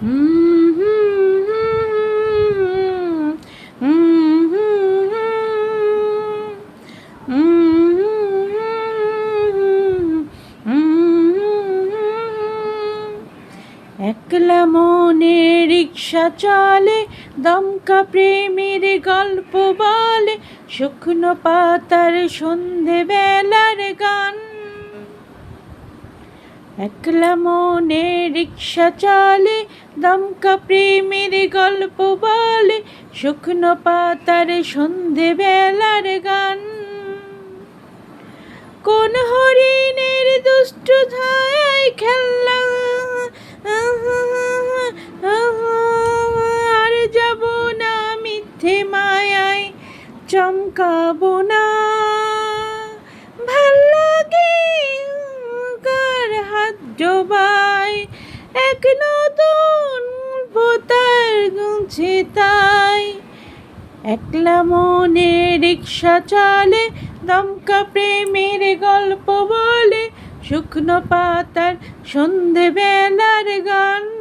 হুম হুম হুম হুম একলা মনে রিক্সা চলে, দমকা প্রেমের গল্প বলে, শুকনো পাতার সন্ধে বেলার গান। একলা মনে রিক্সা চলে, দমকা প্রেমের গল্প বলে, শুকনো পাতার সন্ধে বেলার গান। কোন হরিণের দুষ্ট ধায় খেলনা আর যাব না মিথ্যে মায়ায় চমকাবো না। ভাল লাগে কার হাত ডোবায় এক নতুন পোতার গুছে তাই। একলা মনে রিক্সা চলে, দমকা প্রেমের গল্প বলে, শুকনো পাতার সন্ধে বেলার গান।